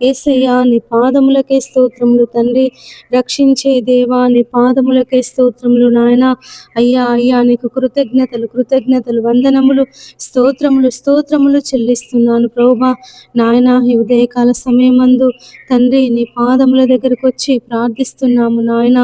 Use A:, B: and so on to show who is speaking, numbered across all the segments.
A: యేసయ్యా నీ పాదములకే స్తోత్రములు తండ్రి. రక్షించే దేవా నీ పాదములకే స్తోత్రములు నాయన. అయ్యా అయ్యా నీకు కృతజ్ఞతలు కృతజ్ఞతలు వందనములు స్తోత్రములు చెల్లిస్తున్నాను ప్రభువా. నాయన ఈ ఉదయకాల సమయమందు తండ్రి నీ పాదముల దగ్గరకు వచ్చి ప్రార్థిస్తున్నాము నాయన.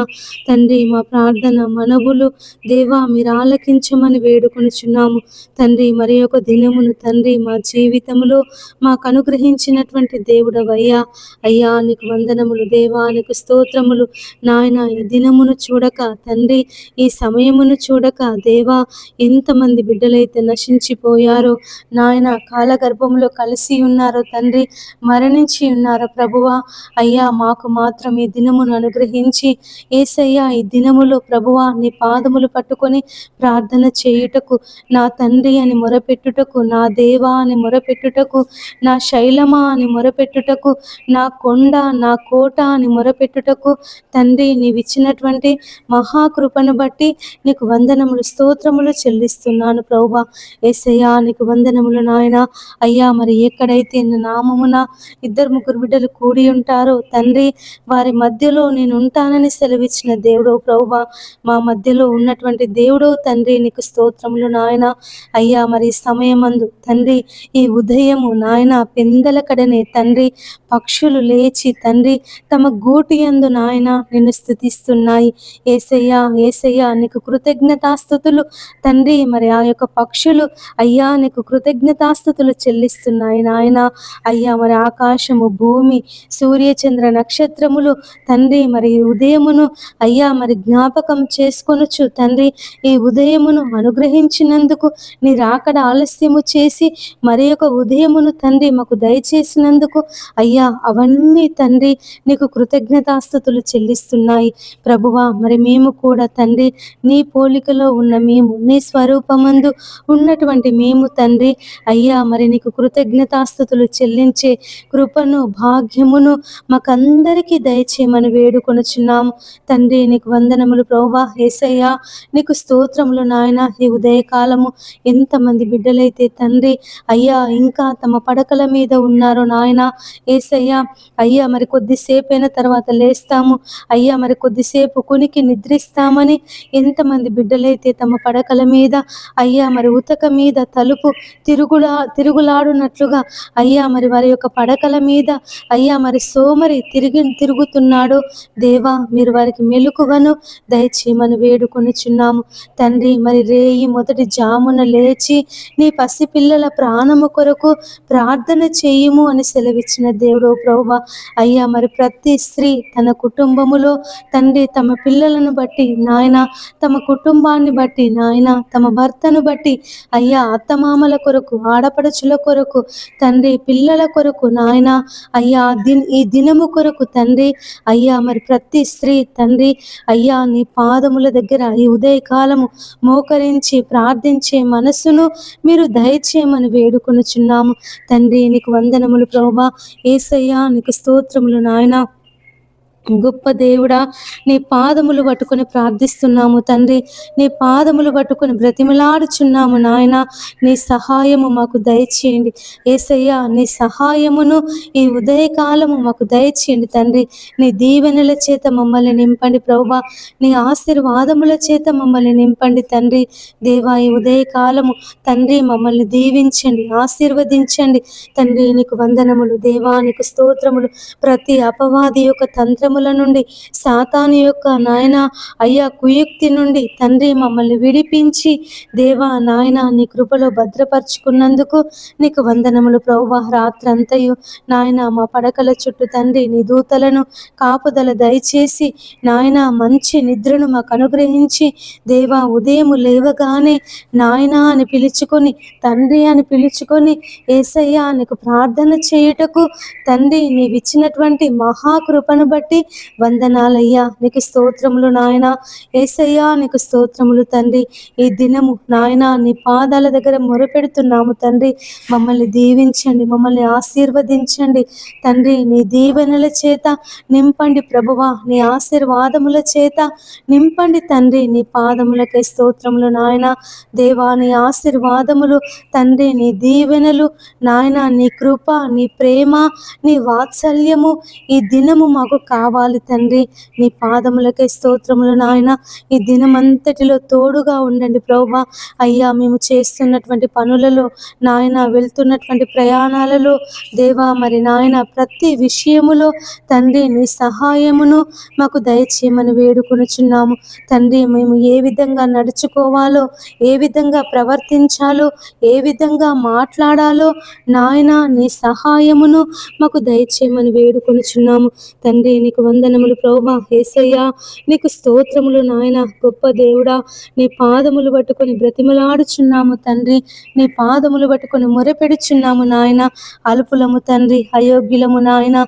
A: తండ్రి మా ప్రార్థన మనవులు దేవా మీరు ఆలకించమని వేడుకొనుచున్నాము తండ్రి. మరి ఒక దినమును తండ్రి మా జీవితంలో మాకు అనుగ్రహించినటువంటి దేవుడవయ్యా. అయ్యా నీకు వందనములు దేవా, నీకు స్తోత్రములు నాయన. ఈ దినమును చూడక తండ్రి, ఈ సమయమును చూడక దేవా, ఎంతమంది బిడ్డలైతే నశించిపోయారో నాయన, కాలగర్భంలో కలిసి ఉన్నారో తండ్రి, మరణించి ఉన్నారో ప్రభువా. అయ్యా మాకు మాత్రం ఈ దినమును అనుగ్రహించి యేసయ్యా ఈ దినములో ప్రభువా నీ పాదములు పట్టుకొని ప్రార్థన చేయుటకు, నా తండ్రి అని మొరపెట్టుటకు, నా దేవా అని మొరపెట్టుటకు, నా శైలమా అని మొరపెట్టుటకు, నా కొండ నా కోట అని మొరపెట్టుటకు తండ్రి నీవిచ్చినటువంటి మహాకృపను బట్టి నీకు వందనములు స్తోత్రములు చెల్లిస్తున్నాను ప్రభువా. యేసయ్యా నీకు వందనములు నాయన. అయ్యా మరి ఎక్కడైతే నా నామమున 2-3 బిడ్డలు కూడి ఉంటారో తండ్రి, వారి మధ్యలో నేను ఉంటానని సెలవిచ్చిన దేవుడో ప్రభువా. మా మధ్యలో ఉన్నటువంటి దేవుడో తండ్రి నీకు స్తోత్రములు నాయన. అయ్యా మరి సమయమందు తండ్రి ఈ ఉదయము నాయన పెందల కడనే తండ్రి పక్షులు లేచి తండ్రి తమ గూటి యందు నాయన నిన్ను స్తుతిస్తున్నాయి. యేసయ్యా యేసయ్యా నీకు కృతజ్ఞతాస్తుతులు తండ్రి. మరి ఆ యొక్క పక్షులు అయ్యా నీకు కృతజ్ఞతాస్తుతులు చెల్లిస్తున్నాయి నాయన. అయ్యా మరి ఆకాశము భూమి సూర్యచంద్ర నక్షత్రములు తండ్రి మరి ఈ ఉదయమును అయ్యా మరి జ్ఞాపకం చేసుకొనుచు తండ్రి ఈ ఉదయమును అనుగ్రహించినందుకు, నీ రాకడ ఆలస్యము చేసి మరి ఒక ఉదయమును తండ్రి మాకు దయచేసినందుకు అయ్యా అవన్నీ తండ్రి నీకు కృతజ్ఞతాస్తుతులు చెల్లిస్తున్నాయి ప్రభువా. మరి మేము కూడా తండ్రి నీ పోలికలో ఉన్న మేము, నీ స్వరూపమందు ఉన్నటువంటి మేము తండ్రి అయ్యా మరి నీకు కృతజ్ఞతాస్తుతులు చెల్లించే కృపను భాగ్యమును మాకందరికీ దయచేయమని వేడుకొనుచున్నాము తండ్రి. నీకు వందనములు ప్రభువా. యేసయ్యా నీకు స్తోత్రములు నాయన. ఈ ఉదయకాలము ఎంతమంది బిడ్డలైతే తండ్రి అయ్యా ఇంకా తమ పడకల మీద ఉన్నారో నాయన. యేసయ్యా అయ్యా మరి కొద్దిసేపు అయిన తర్వాత లేస్తాము అయ్యా, మరి కొద్దిసేపు కునికి నిద్రిస్తామని ఎంతమంది బిడ్డలైతే తమ పడకల మీద అయ్యా మరి ఉతక మీద తలుపు తిరుగులాడునట్లుగా అయ్యా మరి వారి యొక్క పడకల మీద అయ్యా మరి సోమరి తిరుగుతున్నాడు దేవా, మీరు వారికి మెలకువను దయచేయమని వేడుకొనుచున్నాము తండ్రి. మరి రేయి మొదటి జామున లేచి నీ పసిపిల్లల ప్రాణము కొరకు ప్రార్థన చేయుము అని సెలవిచ్చిన దేవుడు ప్రభువా. అయ్యా మరి ప్రతి స్త్రీ తన కుటుంబములో తండ్రి తమ పిల్లలను బట్టి నాయన, తమ కుటుంబాన్ని బట్టి నాయన, తమ భర్తను బట్టి అయ్యా అత్తమామల కొరకు, ఆడపడుచుల కొరకు తండ్రి, పిల్లల కొరకు నాయన అయ్యా ఈ దినము కొరకు తండ్రి అయ్యా మరి ప్రతి స్త్రీ తండ్రి అయ్యా నీ పాదముల దగ్గర ఈ ఉదయకాలము మోకరించి ప్రార్థించే మనస్సును మీరు దయచేయమని వేడుకొనుచున్నాము తండ్రి. నీకు వందనములు ప్రభువా. యేసయ్యా నీకు స్తోత్రములు నాయన. గొప్ప దేవుడా నీ పాదములు పట్టుకొని ప్రార్థిస్తున్నాము తండ్రి. నీ పాదములు పట్టుకొని బ్రతిమలాడుచున్నాము నాయన. నీ సహాయము మాకు దయచేయండి యేసయ్యా. నీ సహాయమును ఈ ఉదయకాలము మాకు దయచేయండి తండ్రి. నీ దీవెనల చేత మమ్మల్ని నింపండి ప్రభువా. నీ ఆశీర్వాదముల చేత మమ్మల్ని నింపండి తండ్రి. దేవా ఈ ఉదయకాలము తండ్రి మమ్మల్ని దీవించండి, ఆశీర్వదించండి తండ్రి. నీకు వందనములు దేవా, నీకు స్తోత్రములు. ప్రతి అపవాది యొక్క తంత్రముల నుండి, సాతాను యొక్క నాయన అయ్యా కుయుక్తి నుండి తండ్రి మమ్మల్ని విడిపించి దేవా నాయన నీ కృపలో భద్రపరుచుకున్నందుకు నీకు వందనములు ప్రభువా. రాత్రంతయు నాయన మా పడకల చుట్టూ తండ్రి నీ దూతలను కాపుదల దయచేసి నాయన మంచి నిద్రను మాకు అనుగ్రహించి దేవా ఉదయము లేవగానే నాయన అని పిలుచుకొని, తండ్రి అని పిలుచుకొని యేసయ్యా నీకు ప్రార్థన చేయుటకు తండ్రి నీవిచ్చినటువంటి మహాకృపను బట్టి వందనాలయ్యా. నీకు స్తోత్రములు నాయన. యేసయ్యా నీకు స్తోత్రములు తండ్రి. ఈ దినము నాయన నీ పాదాల దగ్గర మొరపెడుతున్నాము తండ్రి. మమ్మల్ని దీవించండి, మమ్మల్ని ఆశీర్వదించండి తండ్రి. నీ దీవెనల చేత నింపండి ప్రభువా, నీ ఆశీర్వాదముల చేత నింపండి తండ్రి. నీ పాదములకే స్తోత్రములు నాయన. దేవా నీ ఆశీర్వాదములు తండ్రి, నీ దీవెనలు నాయన, నీ కృప, నీ ప్రేమ, నీ వాత్సల్యము ఈ దినము మాకు కావాలి తండ్రి. నీ పాదములకే స్తోత్రములు నాయన. ఈ దినమంతటిలో తోడుగా ఉండండి ప్రభువా. అయ్యా మేము చేస్తున్నటువంటి పనులలో నాయన, వెళ్తున్నటువంటి ప్రయాణాలలో దేవా మరి నాయన, ప్రతి విషయములో తండ్రి నీ సహాయమును మాకు దయచేయమని వేడుకొనుచున్నాము తండ్రి. మేము ఏ విధంగా నడుచుకోవాలో, ఏ విధంగా ప్రవర్తించాలో, ఏ విధంగా మాట్లాడాలో నాయన నీ సహాయమును మాకు దయచేయమని వేడుకొనుచున్నాము తండ్రి. నీకు వందనములు ప్రభువా. యేసయ్యా నీకు స్తోత్రములు నాయన. గొప్ప దేవుడా, నీ పాదములు పట్టుకొని బ్రతిమలాడుచున్నాము తండ్రి. నీ పాదములు పట్టుకొని మొరపెడుచున్నాము నాయన. అల్పులము తండ్రి, అయోగ్యులము నాయన,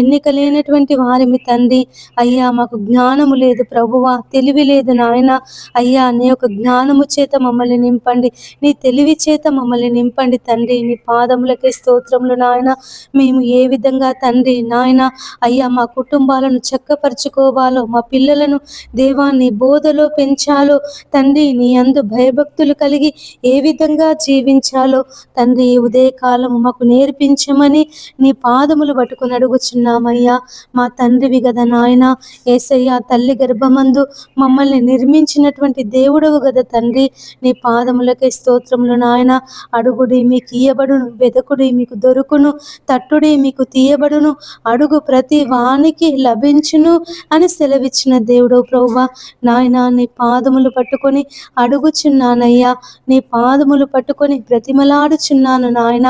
A: ఎన్నిక లేనటువంటి వారిమి తండ్రి. అయ్యా మాకు జ్ఞానము లేదు ప్రభువా, తెలివి లేదు నాయన. అయ్యా నీ యొక్క జ్ఞానము చేత మమ్మల్ని నింపండి, నీ తెలివి చేత మమ్మల్ని నింపండి తండ్రి. నీ పాదములకే స్తోత్రములు నాయన. మేము ఏ విధంగా తండ్రి నాయన అయ్యా మా కుటుంబాలను చక్కపరుచుకోవాలో, మా పిల్లలను దేవా నీ బోధలో పెంచాలో తండ్రి, నీ యందు భయభక్తులు కలిగి ఏ విధంగా జీవించాలో తండ్రి ఈ ఉదయకాలం మాకు నేర్పించమని నీ పాదములు పట్టుకుని అడుగుచున్నామయ్యా. మా తండ్రివి గదా నాయన. యేసయ్యా తల్లి గర్భమందు మమ్మల్ని నిర్మించినటువంటి దేవుడవు గదా తండ్రి. నీ పాదములకే స్తోత్రములు నాయన. అడుగుడి మీకు ఇయ్యబడును, వెదకుడి మీకు దొరుకును, తట్టుడి మీకు తీయబడును, అడుగు ప్రతి వానికి లభించును అని సెలవిచ్చిన దేవుడవు ప్రభువా. నాయన నీ పాదములు పట్టుకొని అడుగుచున్నానయ్యా. నీ పాదములు పట్టుకొని బ్రతిమలాడుచున్నాను నాయన.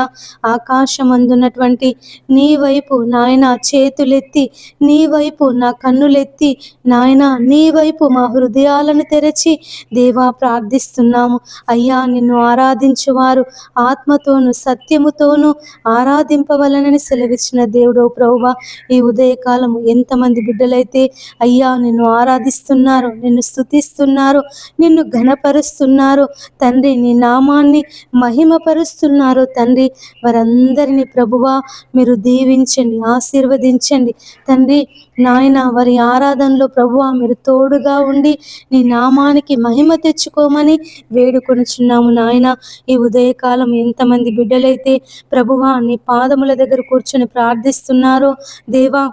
A: ఆకాశమందున్నటువంటి నీ వైపు నాయన చేతులెత్తి, నీ వైపు నా కన్నులెత్తి నాయన, నీ వైపు మా హృదయాలను తెరచి దేవా ప్రార్థిస్తున్నాము అయ్యా. నిన్ను ఆరాధించువారు ఆత్మతోను సత్యముతోను ఆరాధింపవలనని సెలవిచ్చిన దేవుడు ప్రభువా. ఈ ఉదయకాలము ఎంతమంది బిడ్డలైతే అయ్యా నిన్ను ఆరాధిస్తున్నారు, నిన్ను స్తుతిస్తున్నారు, నిన్ను ఘనపరుస్తున్నారు తండ్రి, నీ నామాన్ని మహిమపరుస్తున్నారు తండ్రి, వారందరినీ ప్రభువా మీరు దీవించండి, ఆశీర్వదించండి తండ్రి. నాయన వారి ఆరాధనలో ప్రభువా మీరు తోడుగా ఉండి నీ నామానికి మహిమ తెచ్చుకోమని వేడుకొనుచున్నాము నాయన. ఈ ఉదయకాలం ఎంతమంది బిడ్డలైతే ప్రభువా నీ పాదముల దగ్గర కూర్చొని ప్రార్థిస్తున్నారో దేవా,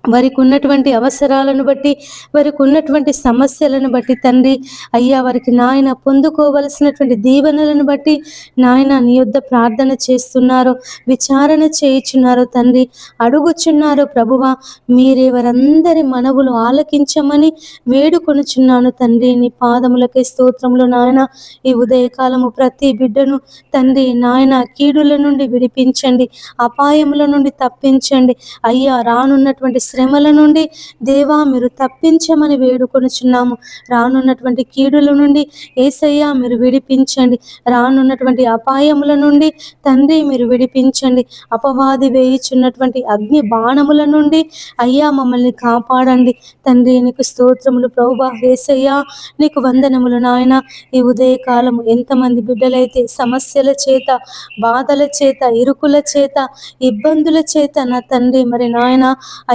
A: వారికి ఉన్నటువంటి అవసరాలను బట్టి, వారికి ఉన్నటువంటి సమస్యలను బట్టి తండ్రి అయ్యా, వారికి నాయన పొందుకోవలసినటువంటి దీవెనలను బట్టి నాయన నీ యొద్ద ప్రార్థన చేస్తున్నారు, విచారణ చేయుచున్నారు తండ్రి, అడుగుచున్నారు ప్రభువా. మీరే వారందరి మనవులు ఆలకించమని వేడుకొనుచున్నాను తండ్రి. నీ పాదములకే స్తోత్రములు నాయన. ఈ ఉదయకాలము ప్రతి బిడ్డను తండ్రి నాయన కీడుల నుండి విడిపించండి, అపాయముల నుండి తప్పించండి అయ్యా. రానున్నటువంటి శ్రమల నుండి దేవా మీరు తప్పించమని వేడుకొనుచున్నాము. రానున్నటువంటి కీడుల నుండి యేసయ్యా మీరు విడిపించండి. రానున్నటువంటి అపాయముల నుండి తండ్రి మీరు విడిపించండి. అపవాది వేయుచున్నటువంటి అగ్ని బాణముల నుండి అయ్యా మమ్మల్ని కాపాడండి తండ్రి. నీకు స్తోత్రములు ప్రభువా. యేసయ్యా నీకు వందనములు నాయన. ఈ ఉదయకాలము ఎంతమంది బిడ్డలైతే సమస్యల చేత, బాధల చేత, ఇరుకుల చేత, ఇబ్బందుల చేత నా తండ్రి మరి నాయన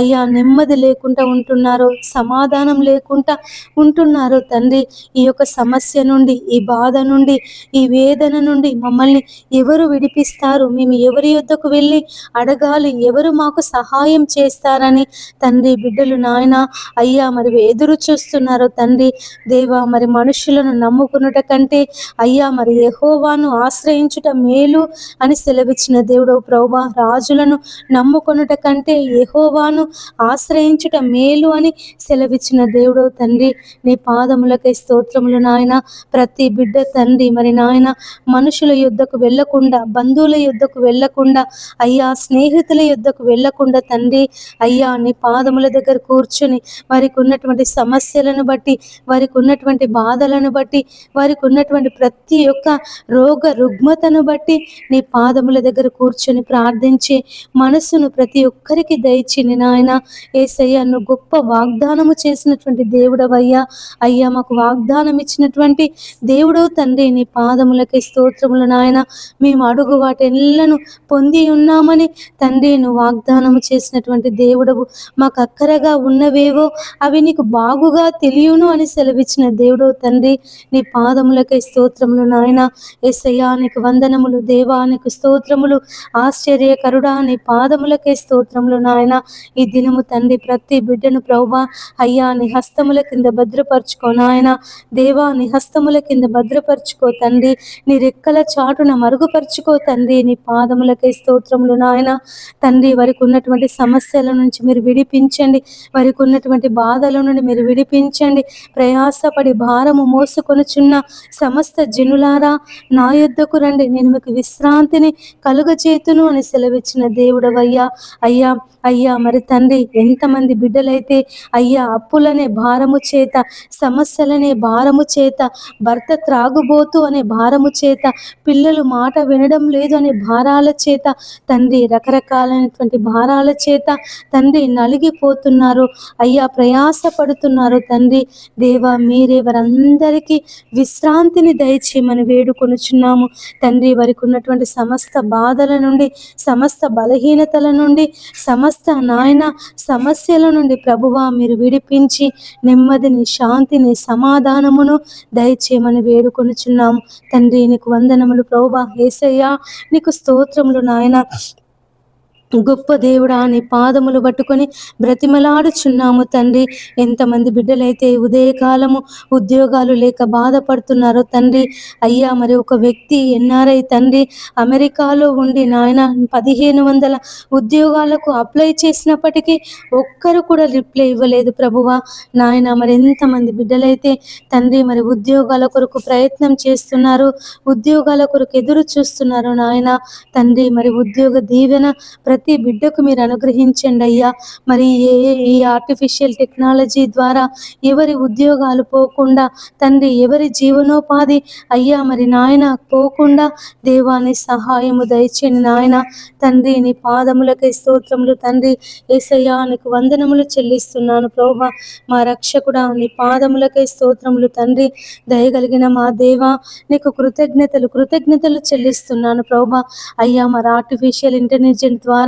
A: అయ్యా నెమ్మది లేకుండా ఉంటున్నారు, సమాధానం లేకుండా ఉంటున్నారు తండ్రి. ఈ యొక్క సమస్య నుండి, ఈ బాధ నుండి, ఈ వేదన నుండి మమ్మల్ని ఎవరు విడిపిస్తారు, మేము ఎవరి యొద్దకు వెళ్ళి అడగాలి, ఎవరు మాకు సహాయం చేస్తారని తండ్రి బిడ్డలు నాయన అయ్యా మరి ఎదురు చూస్తున్నారు తండ్రి. దేవా మరి మనుషులను నమ్ముకున్నట కంటే అయ్యా మరి యెహోవాను ఆశ్రయించుట మేలు అని సెలవిచ్చిన దేవుడు ప్రభువా. రాజులను నమ్ముకొనుట కంటే యెహోవాను ఆశ్రయించుట మేలు అని సెలవిచ్చిన దేవుడు తండ్రి. నీ పాదములకై స్తోత్రములు నాయన. ప్రతి బిడ్డ తండ్రి మరి నాయన మనుషుల యుద్ధకు వెళ్ళకుండా, బంధువుల యుద్ధకు వెళ్ళకుండా అయ్యా, స్నేహితుల యుద్ధకు వెళ్ళకుండా తండ్రి అయ్యా నీ పాదముల దగ్గర కూర్చొని వారికి ఉన్నటువంటి సమస్యలను బట్టి, వారికి ఉన్నటువంటి బాధలను బట్టి, వారికి ఉన్నటువంటి ప్రతి ఒక్క రోగ రుగ్మతను బట్టి నీ పాదముల దగ్గర కూర్చొని ప్రార్థించే మనసును ప్రతి ఒక్కరికి దయచేయండి నాయన. యేసయ్య నువ్వు గొప్ప వాగ్దానము చేసినటువంటి దేవుడవయ్యా. అయ్యా మాకు వాగ్దానం ఇచ్చినటువంటి దేవుడవు తండ్రి, నీ పాదములకి స్తోత్రములు నాయన. మేము అడుగు వాటెల్లను పొంది ఉన్నామని తండ్రి నువ్వు వాగ్దానము చేసినటువంటి దేవుడవు. మాకు అక్కరగా ఉన్నవేవో అవి నీకు బాగుగా తెలియను అని సెలవిచ్చిన దేవుడవు తండ్రి, నీ పాదములకి స్తోత్రములు నాయన. యేసయ్యా నీకు వందనములు దేవా, నీకు స్తోత్రములు. ఆశ్చర్యకరుడా నీ పాదములకే స్తోత్రములు నాయన. ఈ దినము తండ్రి ప్రతి బిడ్డను ప్రభువా అయ్యా నీ హస్తముల కింద భద్రపరచుకో నాయన. దేవా నీ హస్తముల కింద భద్రపరచుకో తండ్రి, నీ రెక్కల చాటున మరుగుపరుచుకో తండ్రి. నీ పాదములకే స్తోత్రములు నాయన. తండ్రి వారికి ఉన్నటువంటి సమస్యల నుంచి మీరు విడిపించండి, వారికి ఉన్నటువంటి బాధల నుండి మీరు విడిపించండి. ప్రయాసపడి భారము మోసుకొనుచున్న సమస్త జనులారా నా యొద్దకు రండి, నేను మీకు విశ్రాంతిని కలుగచేతును అని సెలవిచ్చిన దేవుడవయ్యా. అయ్యా అయ్యా మరి తండ్రి ఎంతమంది బిడ్డలైతే అయ్యా అప్పులనే భారము చేత, సమస్యలనే భారము చేత, భర్త త్రాగుబోతు అనే భారము చేత, పిల్లలు మాట వినడం లేదు అనే భారాల చేత తండ్రి, రకరకాలైనటువంటి భారాల చేత తండ్రి నలిగిపోతున్నారు అయ్యా, ప్రయాస పడుతున్నారు తండ్రి. దేవా మీరే వారందరికీ విశ్రాంతిని దయచేయమని వేడుకొనుచున్నాము తండ్రి. వారికి ఉన్నటువంటి సమస్త బాధల నుండి, సమస్త బలహీనతల నుండి, సమస్త నాయన సమస్యల నుండి ప్రభువా మీరు విడిపించి నెమ్మదిని, శాంతిని, సమాధానమును దయచేయమని వేడుకొనుచున్నాము తండ్రి. నీకు వందనములు ప్రభువా. యేసయ్యా నీకు స్తోత్రములు నాయన. గొప్ప దేవుడా నీ పాదములు పట్టుకొని బ్రతిమలాడుచున్నాము తండ్రి. ఎంతమంది బిడ్డలైతే ఉదయకాలము ఉద్యోగాలు లేక బాధపడుతున్నారో తండ్రి. అయ్యా మరి ఒక వ్యక్తి ఎన్ఆర్ఐ తండ్రి అమెరికాలో ఉండి నాయన 1500 ఉద్యోగాలకు అప్లై చేసినప్పటికీ ఒక్కరు కూడా రిప్లై ఇవ్వలేదు ప్రభువా నాయన. మరి ఎంతమంది బిడ్డలైతే తండ్రి మరి ఉద్యోగాల కొరకు ప్రయత్నం చేస్తున్నారు, ఉద్యోగాల కొరకు ఎదురు చూస్తున్నారు నాయన తండ్రి. మరి ఉద్యోగ దీవెన ప్రతి బిడ్డకు మీరు అనుగ్రహించండి అయ్యా. మరి ఈ ఆర్టిఫిషియల్ టెక్నాలజీ ద్వారా ఎవరి ఉద్యోగాలు పోకుండా తండ్రి, ఎవరి జీవనోపాధి అయ్యా మరి నాయన పోకుండా దేవాని సహాయము దయచేయండి నాయన తండ్రి. నీ పాదములకై స్తోత్రములు తండ్రి. యేసయ్యా నీకు వందనములు చెల్లిస్తున్నాను ప్రభువా మా రక్షకుడా. నీ పాదములకై స్తోత్రములు తండ్రి. దయగలిగిన మా దేవా నీకు కృతజ్ఞతలు చెల్లిస్తున్నాను ప్రభువా. అయ్యా మరి ఆర్టిఫిషియల్ ఇంటెలిజెన్స్ ద్వారా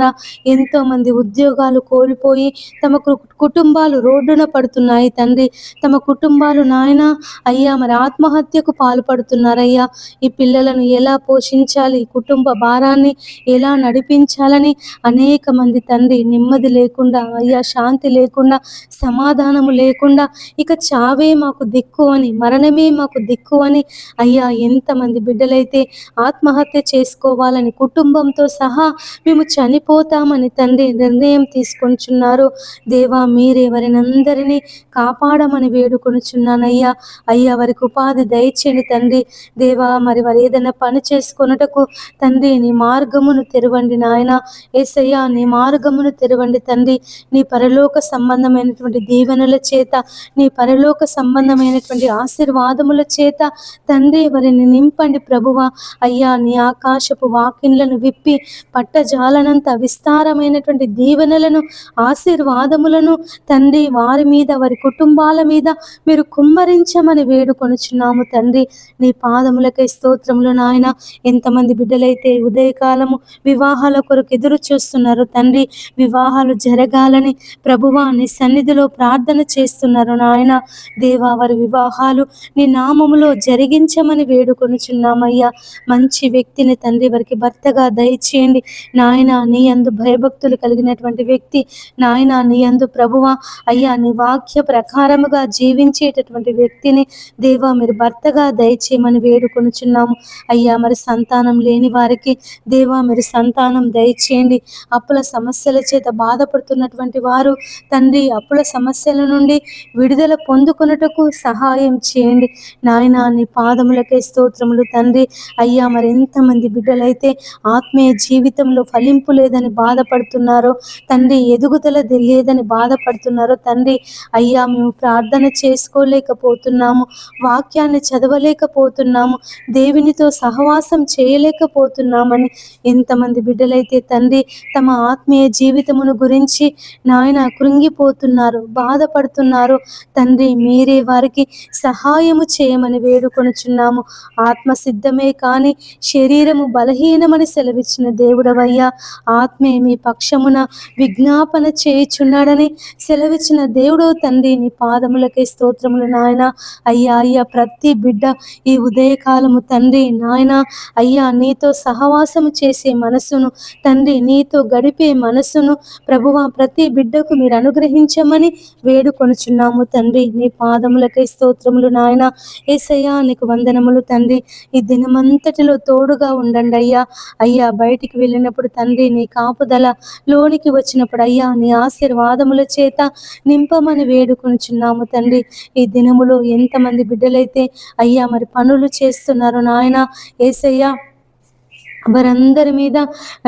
A: ఎంతో మంది ఉద్యోగాలు కోల్పోయి తమ కుటుంబాలు రోడ్డున పడుతున్నాయి తండ్రి. తమ కుటుంబాలు నాయన అయ్యా మరి ఆత్మహత్యకు పాల్పడుతున్నారయ్యా. ఈ పిల్లలను ఎలా పోషించాలి, కుటుంబ భారాన్ని ఎలా నడిపించాలని అనేక మంది తండ్రి నెమ్మది లేకుండా అయ్యా, శాంతి లేకుండా, సమాధానము లేకుండా ఇక చావే మాకు దిక్కు అని, మరణమే మాకు దిక్కు అని అయ్యా ఎంతమంది బిడ్డలైతే ఆత్మహత్య చేసుకోవాలని కుటుంబంతో సహా మేము చనిపోతామని తండ్రి నిర్ణయం తీసుకొనిచున్నారు. దేవా మీరే వారిని అందరినీ కాపాడమని వేడుకొనుచున్నానయ్యా. అయ్యా వారికి ఉపాధి దయచేయండి తండ్రి. దేవా మరి వారు ఏదైనా పని చేసుకొనుటకు తండ్రి నీ మార్గమును తెరవండి నాయన. యేసయ్యా నీ మార్గమును తెరవండి తండ్రి. నీ పరలోక సంబంధమైనటువంటి దీవెనల చేత, నీ పరలోక సంబంధమైనటువంటి ఆశీర్వాదముల చేత తండ్రి వారిని నింపండి ప్రభువా. అయ్యా నీ ఆకాశపు వాకిన్లను విప్పి పట్టజాలనంత విస్తారమైనటువంటి దీవెనలను, ఆశీర్వాదములను తండ్రి వారి మీద, వారి కుటుంబాల మీద మీరు కుమ్మరించమని వేడుకొనుచున్నాము తండ్రి. నీ పాదములకై స్తోత్రములు నాయన. ఎంతమంది బిడ్డలైతే ఉదయకాలము వివాహాల కొరకు ఎదురు చూస్తున్నారు తండ్రి, వివాహాలు జరగాలని ప్రభువా నీ సన్నిధిలో ప్రార్థన చేస్తున్నారు నాయన. దేవా వారి వివాహాలు నీ నామములో జరిగించమని వేడుకొనుచున్నామయ్యా. మంచి వ్యక్తిని తండ్రి వారికి భర్తగా దయచేయండి నాయన. నీ యందు భయభక్తులు కలిగినటువంటి వ్యక్తి నాయన, నీ యందు ప్రభువా అయ్యా నీ వాక్య ప్రకారముగా జీవించేటటువంటి వ్యక్తిని దేవా మీరు భర్తగా దయచేయమని వేడుకొనుచున్నాము అయ్యా. మరి సంతానం లేని వారికి దేవా మీరు సంతానం దయచేయండి. అప్పుల సమస్యల చేత బాధపడుతున్నటువంటి వారు తండ్రి అప్పుల సమస్యల నుండి విడుదల పొందుకొనుటకు సహాయం చేయండి నాయన. నీ పాదములకే స్తోత్రములు తండ్రి. అయ్యా మరి ఎంతమంది బిడ్డలైతే ఆత్మీయ జీవితంలో ఫలింపు లేదు లేదని బాధపడుతున్నారో తండ్రి, ఎదుగుదల లేదని బాధపడుతున్నారో తండ్రి, అయ్యా మేము ప్రార్థన చేసుకోలేకపోతున్నాము, వాక్యాన్ని చదవలేకపోతున్నాము, దేవునితో సహవాసం చేయలేకపోతున్నామని ఎంతమంది బిడ్డలైతే తండ్రి తమ ఆత్మీయ జీవితమును గురించి నాయన కృంగిపోతున్నారు, బాధపడుతున్నారు తండ్రి, మీరే వారికి సహాయము చేయమని వేడుకొనుచున్నాము. ఆత్మ సిద్ధమే కానీ శరీరము బలహీనమని సెలవిచ్చిన దేవుడవయ్యా, ఆత్మే మీ పక్షమున విజ్ఞాపన చేయుచున్నాడని సెలవిచ్చిన దేవుడో తండ్రి, నీ పాదములకే స్తోత్రములు నాయన. అయ్యా అయ్యా ప్రతి బిడ్డ ఈ ఉదయకాలము తండ్రి నాయన అయ్యా నీతో సహవాసము చేసే మనసును తండ్రి, నీతో గడిపే మనసును ప్రభువా ప్రతి బిడ్డకు మీరు అనుగ్రహించమని వేడుకొనుచున్నాము తండ్రి. నీ పాదములకే స్తోత్రములు నాయన. యేసయ్యా నీకు వందనములు తండ్రి. ఈ దినమంతటిలో తోడుగా ఉండండి అయ్యా. అయ్యా బయటికి వెళ్ళినప్పుడు తండ్రి నీ కాపుదల, లోనికి వచ్చినప్పుడు అయ్యా నీ ఆశీర్వాదముల చేత నింపమని వేడుకొనుచున్నాము తండ్రి. ఈ దినములో ఎంతమంది బిడ్డలైతే అయ్యా మరి పనులు చేస్తున్నారు నాయన యేసయ్యా, వారందరి మీద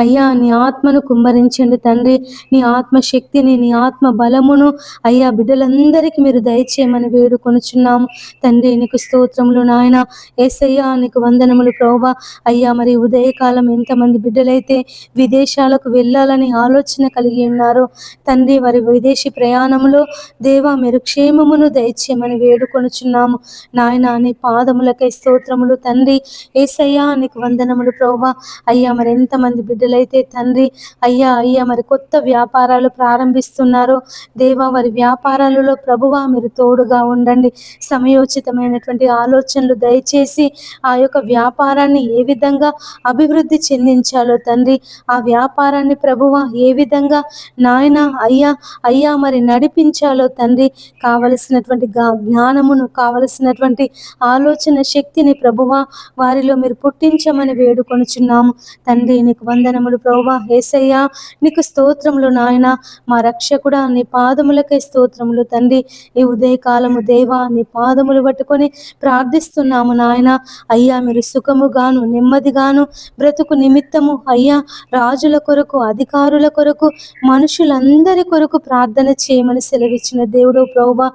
A: అయ్యా నీ ఆత్మను కుమ్మరించండి తండ్రి. నీ ఆత్మశక్తిని, నీ ఆత్మ బలమును అయ్యా బిడ్డలందరికీ మీరు దయచేయమని వేడుకొనుచున్నాము తండ్రి. నీకు స్తోత్రములు నాయన. యేసయ్యా నీకు వందనములు ప్రభువా. అయ్యా మరి ఉదయకాలం ఎంతమంది బిడ్డలైతే విదేశాలకు వెళ్ళాలని ఆలోచన కలిగి ఉన్నారో తండ్రి, వారి విదేశీ ప్రయాణంలో దేవా మీరు క్షేమమును దయచేయమని వేడుకొనుచున్నాము నాయన. నీ పాదములకై స్తోత్రములు తండ్రి. యేసయ్యా నీకు వందనములు ప్రభువా. అయ్యా మరి ఎంతమంది బిడ్డలైతే తండ్రి అయ్యా అయ్యా మరి కొత్త వ్యాపారాలు ప్రారంభిస్తున్నారో దేవా, వారి వ్యాపారాలలో ప్రభువా మీరు తోడుగా ఉండండి. సమయోచితమైనటువంటి ఆలోచనలు దయచేసి ఆ యొక్క వ్యాపారాన్ని ఏ విధంగా అభివృద్ధి చెందించాలో తండ్రి, ఆ వ్యాపారాన్ని ప్రభువా ఏ విధంగా నాయన అయ్యా అయ్యా మరి నడిపించాలో తండ్రి, కావలసినటువంటి జ్ఞానమును, కావలసినటువంటి ఆలోచన శక్తిని ప్రభువా వారిలో మీరు పుట్టించమని వేడుకొనుచున్నాము తండ్రి. నీకు వందనములు ప్రభువా. యేసయ్యా నీకు స్తోత్రములు నాయన. మా రక్షకుడా నీ పాదములకై స్తోత్రములు తండ్రి. ఈ ఉదయకాలము దేవా నీ పాదములు పట్టుకొని ప్రార్థిస్తున్నాము నాయన. అయ్యా మీరు సుఖముగాను నెమ్మదిగాను బ్రతుకు నిమిత్తము అయ్యా రాజుల కొరకు, అధికారుల కొరకు, మనుషులందరి కొరకు ప్రార్థన చేయమని సెలవిచ్చిన దేవుడు ప్రభువా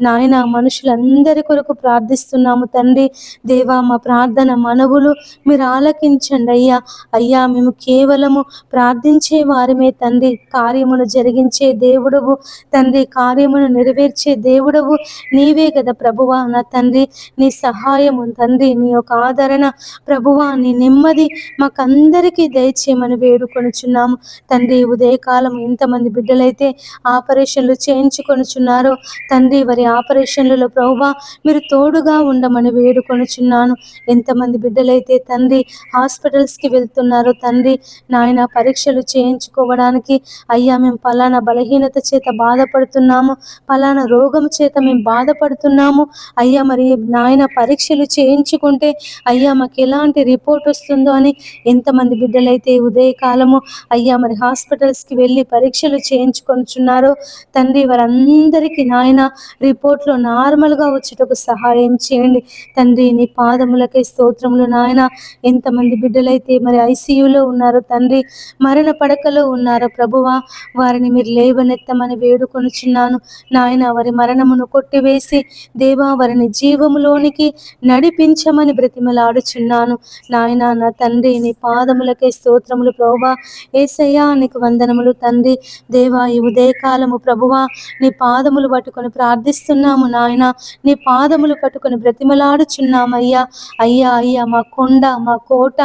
A: నాయన. మనుషులందరి కొరకు ప్రార్థిస్తున్నాము తండ్రి. దేవా మా ప్రార్థన మనవులు మీరు ఆలకించండి అయ్యా. అయ్యా మేము కేవలము ప్రార్థించే వారమే తండ్రి, కార్యమును జరిగించే దేవుడవు తండ్రి, కార్యమును నెరవేర్చే దేవుడవు నీవే కదా ప్రభువా నా తండ్రి. నీ సహాయము తండ్రి, నీ యొక్క ఆదరణ ప్రభువా, నీ నెమ్మది మాకందరికీ దయచేయమని వేడుకొనుచున్నాము తండ్రి. ఉదయకాలం ఎంతమంది బిడ్డలైతే ఆపరేషన్లు చేయించుకొనుచున్నారో తండ్రి, వారి ఆపరేషన్లలో ప్రభువా మీరు తోడుగా ఉండమని వేడుకొనుచున్నాను. ఎంతమంది బిడ్డలైతే తండ్రి హాస్పిటల్స్కి వెళ్తున్నారు తండ్రి నాయన, పరీక్షలు చేయించుకోవడానికి అయ్యా మేము పలానా బలహీనత చేత బాధపడుతున్నాము, పలానా రోగం చేత మేము బాధపడుతున్నాము అయ్యా, మరి నాయన పరీక్షలు చేయించుకుంటే అయ్యా మాకు ఎలాంటి రిపోర్ట్ వస్తుందో అని ఎంతమంది బిడ్డలైతే ఉదయకాలము అయ్యా మరి హాస్పిటల్స్కి వెళ్ళి పరీక్షలు చేయించుకొనుచున్నారో తండ్రి, వారందరికీ నాయన రిపోర్ట్లో నార్మల్గా వచ్చేటకు సహాయం చేయండి తండ్రి. నీ పాదములకై స్తోత్రములు నాయన. ఎంతమంది బిడ్డలైతే మరి ఐసీయూలో ఉన్నారు తండ్రి, మరణ పడకలో ఉన్నారో ప్రభువా వారిని మీరు లేవనెత్తమని వేడుకొనుచున్నాను నాయన. వారి మరణమును కొట్టివేసి దేవా వారిని జీవములోనికి నడిపించమని బ్రతిమలాడుచున్నాను నాయన. నా తండ్రి నీ పాదములకై స్తోత్రములు ప్రభువా. యేసయ్యా నీకు వందనములు తండ్రి. దేవా ఈ ఉదయకాలము ప్రభువా నీ పాదములు పట్టుకొని ప్రార్థిస్తున్నాము నాయన. నీ పాదములు పట్టుకొని బ్రతిమలాడుచున్నామయ్యా. అయ్యా అయ్యా మా కొండ, మా కోట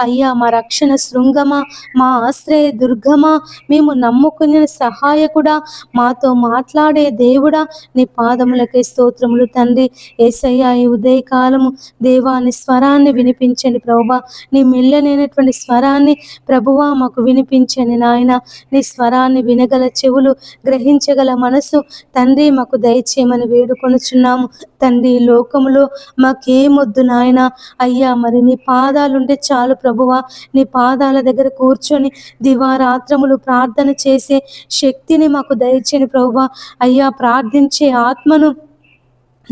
A: అయ్యా, మా రక్షణ శృంగమా, మా ఆశ్రయ దుర్గమా, మేము నమ్ముకునే సహాయకుడా, మాతో మాట్లాడే దేవుడా, నీ పాదములకే స్తోత్రములు తండ్రి. యేసయ్యా ఈ ఉదయకాలము దేవా నీ స్వరాన్ని వినిపించండి ప్రభువా. నీ మెల్లనైనటువంటి స్వరాన్ని ప్రభువా మాకు వినిపించండి నాయన. నీ స్వరాన్ని వినగల చెవులు, గ్రహించగల మనసు తండ్రి మాకు దయచేయమని వేడుకొనుచున్నాము తండ్రి. లోకములో మాకేమొద్దు నాయన. అయ్యా మరి నీ పాదాలుంటే చాలు ప్రభువా. నీ పాదాల దగ్గర కూర్చొని దివారాత్రములు ప్రార్థన చేసే శక్తిని మాకు దయచేయని ప్రభువా. అయ్యా ప్రార్థించే ఆత్మను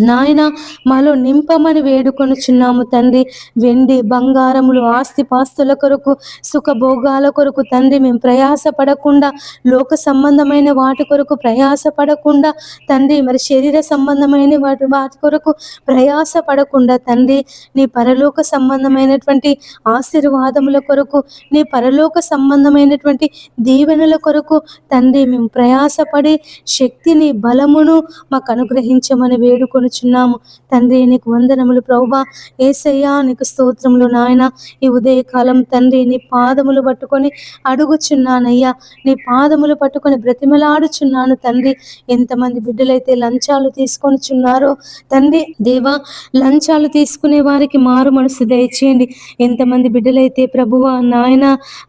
A: నాయన మాలో నింపమని వేడుకొనుచున్నాము తండ్రి. వెండి బంగారములు ఆస్తిపాస్తుల కొరకు సుఖభోగాల కొరకు తండ్రి మేము ప్రయాస పడకుండా, లోక సంబంధమైన వాటి కొరకు ప్రయాస పడకుండా తండ్రి, మరి శరీర సంబంధమైన వాటి కొరకు ప్రయాస పడకుండా తండ్రి, నీ పరలోక సంబంధమైనటువంటి ఆశీర్వాదముల కొరకు, నీ పరలోక సంబంధమైనటువంటి దీవెనల కొరకు తండ్రి మేము ప్రయాసపడి శక్తిని బలమును మాకు అనుగ్రహించమని వేడుకొనుచున్నాము తండ్రి. నీకు వందనములు ప్రభువా. యేసయ్యా నీకు స్తోత్రములు నాయన. ఈ ఉదయకాలం తండ్రి నీ పాదములు పట్టుకొని అడుగుచున్నానయ్యా, నీ పాదములు పట్టుకొని బ్రతిమలాడుచున్నాను తండ్రి. ఎంతమంది బిడ్డలైతే లంచాలు తీసుకొనిచున్నారో తండ్రి దేవా, లంచాలు తీసుకునే వారికి మారు మనసు దయచేయండి. ఎంతమంది బిడ్డలైతే ప్రభువా నాయన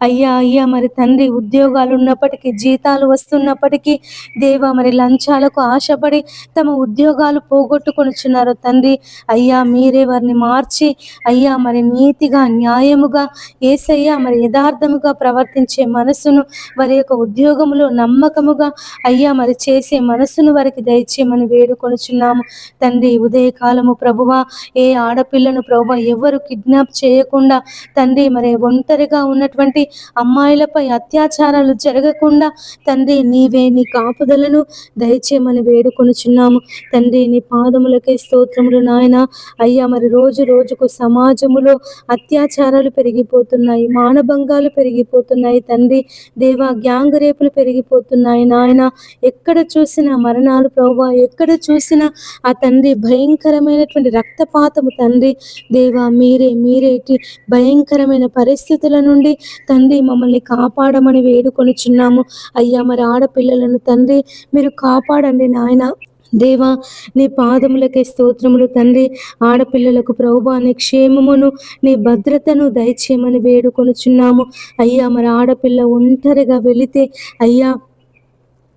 A: అయ్యా అయ్యా మరి తండ్రి ఉద్యోగాలు ఉన్నప్పటికీ, జీతాలు వస్తున్నప్పటికీ దేవా మరి లంచాలకు ఆశపడి తమ ఉద్యోగాలు పోగొట్టుకొనిచున్నారో తండ్రి, అయ్యా మీరే వారిని మార్చి అయ్యా మరి నీతిగా, న్యాయముగా, యేసయ్యా మరి యథార్థముగా ప్రవర్తించే మనసును, వారి యొక్క ఉద్యోగంలో నమ్మకముగా అయ్యా మరి చేసే మనసును వారికి దయచేయమని వేడుకొనుచున్నాము తండ్రి. ఉదయకాలము ప్రభువా, ఏ ఆడపిల్లను ప్రభువా ఎవరు కిడ్నాప్ చేయకుండా తండ్రి, మరి ఒంటరిగా ఉన్నటువంటి అమ్మాయిలపై అత్యాచారాలు జరగకుండా తండ్రి నీవే నీ కాపుదలను దయచేయమని వేడుకొనుచున్నాము తండ్రి. నీ పాదములకే స్తోత్రములు నాయన. అయ్యా మరి రోజు రోజుకు సమాజములో అత్యాచారాలు పెరిగిపోతున్నాయి, మానభంగాలు పెరిగిపోతున్నాయి తండ్రి దేవా, గ్యాంగ్ రేపులు పెరిగిపోతున్నాయి నాయన. ఎక్కడ చూసినా మరణాలు ప్రభువా, ఎక్కడ చూసినా ఆ తండ్రి భయంకరమైనటువంటి రక్తపాతము తండ్రి దేవా, మీరే భయంకరమైన పరిస్థితుల నుండి తండ్రి మమ్మల్ని కాపాడమని వేడుకొనుచున్నాము అయ్యా. మరి ఆడపిల్లలను తండ్రి మీరు కాపాడండి నాయన దేవా. నీ పాదములకే స్తోత్రములు తండ్రి. ఆడపిల్లలకు ప్రభువా నీ క్షేమమును, నీ భద్రతను దయచేయమని వేడుకొనుచున్నాము అయ్యా. మరి ఆడపిల్ల ఒంటరిగా వెళితే అయ్యా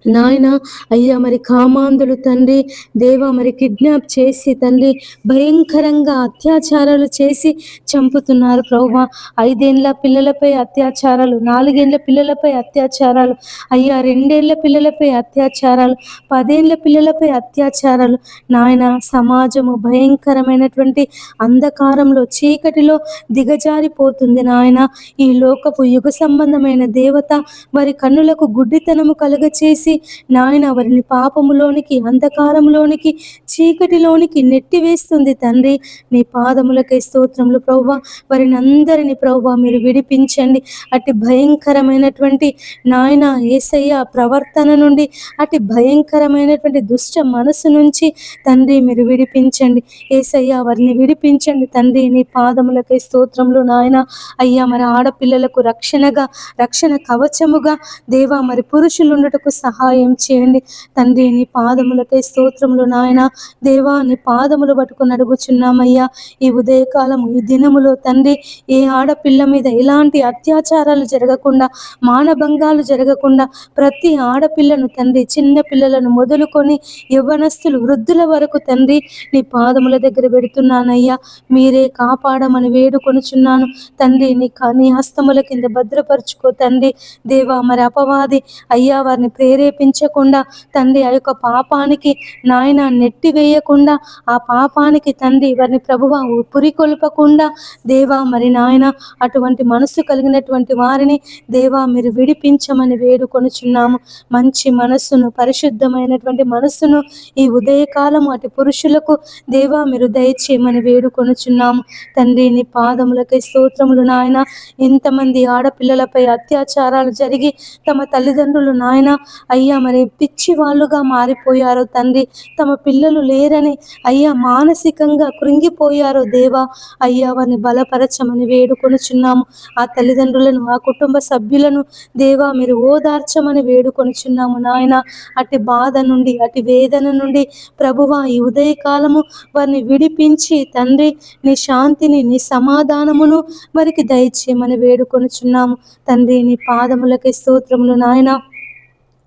A: నాయన అయ్యా మరి కామాంధులు తండ్రి దేవా మరి కిడ్నాప్ చేసి తండ్రి భయంకరంగా అత్యాచారాలు చేసి చంపుతున్నారు ప్రభువా. 5 ఏళ్ల పిల్లలపై అత్యాచారాలు, 4 ఏళ్ల పిల్లలపై అత్యాచారాలు అయ్యా, 2 ఏళ్ల పిల్లలపై అత్యాచారాలు, 10 ఏళ్ల పిల్లలపై అత్యాచారాలు నాయన. సమాజము భయంకరమైనటువంటి అంధకారంలో, చీకటిలో దిగజారిపోతుంది నాయన. ఈ లోకపు యుగ సంబంధమైన దేవత వారి కన్నులకు గుడ్డితనము కలుగచేసి నాయన వారిని పాపములోనికి, అంధకారంలోనికి, చీకటిలోనికి నెట్టివేస్తుంది తండ్రి. నీ పాదములకై స్తోత్రములు ప్రభువా. వారిని అందరినీ ప్రభువా మీరు విడిపించండి. అట్టి భయంకరమైనటువంటి నాయన యేసయ్య ప్రవర్తన నుండి, అట్టి భయంకరమైనటువంటి దుష్ట మనసు నుంచి తండ్రి మీరు విడిపించండి యేసయ్య, వారిని విడిపించండి తండ్రి. నీ పాదములకై స్తోత్రములు నాయన. అయ్యా మరి ఆడపిల్లలకు రక్షణగా, రక్షణ కవచముగా దేవా మరి పురుషులు ఉండటకు సహాయం చేయండి తండ్రి. నీ పాదములకై స్తోత్రములు నాయన దేవా. నీ పాదములు పట్టుకొని అడుగుచున్నామయ్యా. ఈ ఉదయకాలము, ఈ దినములో తండ్రి ఏ ఆడపిల్ల మీద ఎలాంటి అత్యాచారాలు జరగకుండా, మానభంగాలు జరగకుండా ప్రతి ఆడపిల్లను తండ్రి, చిన్న పిల్లలను మొదలుకొని యవ్వనస్తులు, వృద్ధుల వరకు తండ్రి నీ పాదముల దగ్గర పెడుతున్నానయ్యా. మీరే కాపాడమని వేడుకొనుచున్నాను తండ్రి. నీ హస్తముల కింద భద్రపరుచుకో తండ్రి దేవా. మరి అపవాది అయ్యా వారిని ప్రేరేపించకుండా తండ్రి, ఆ యొక్క పాపానికి నాయన నెట్టివేయకుండా, ఆ పాపానికి తండ్రి వారిని ప్రభువా పురికొల్పకుండా దేవా మరి నాయన అటువంటి మనసు కలిగినటువంటి వారిని దేవా మీరు విడిపించమని వేడుకొనుచున్నాము. మంచి మనస్సును, పరిశుద్ధమైనటువంటి మనస్సును ఈ ఉదయకాలము అటు పురుషులకు దేవా మీరు దయచేయమని వేడుకొనుచున్నాము తండ్రి. నీ పాదములకై స్తోత్రములు నాయన. ఎంతమంది ఆడపిల్లలపై అత్యాచారాలు జరిగి తమ తల్లిదండ్రులు నాయన అయ్యా మరి పిచ్చి వాళ్ళుగా మారిపోయారో తండ్రి, తమ పిల్లలు లేరని అయ్యా మానసికంగా కృంగిపోయారో దేవా. అయ్యా వారిని బలపరచమని వేడుకొనుచున్నాము. ఆ తల్లిదండ్రులను, ఆ కుటుంబ సభ్యులను దేవా మీరు ఓదార్చమని వేడుకొనుచున్నాము నాయన. అటు బాధ నుండి, అటు వేదన నుండి ప్రభువా ఈ ఉదయకాలము వారిని విడిపించి తండ్రి నీ శాంతిని, నీ సమాధానమును వారికి దయచేయమని వేడుకొనుచున్నాము తండ్రి. నీ పాదములకి స్తోత్రములు నాయన.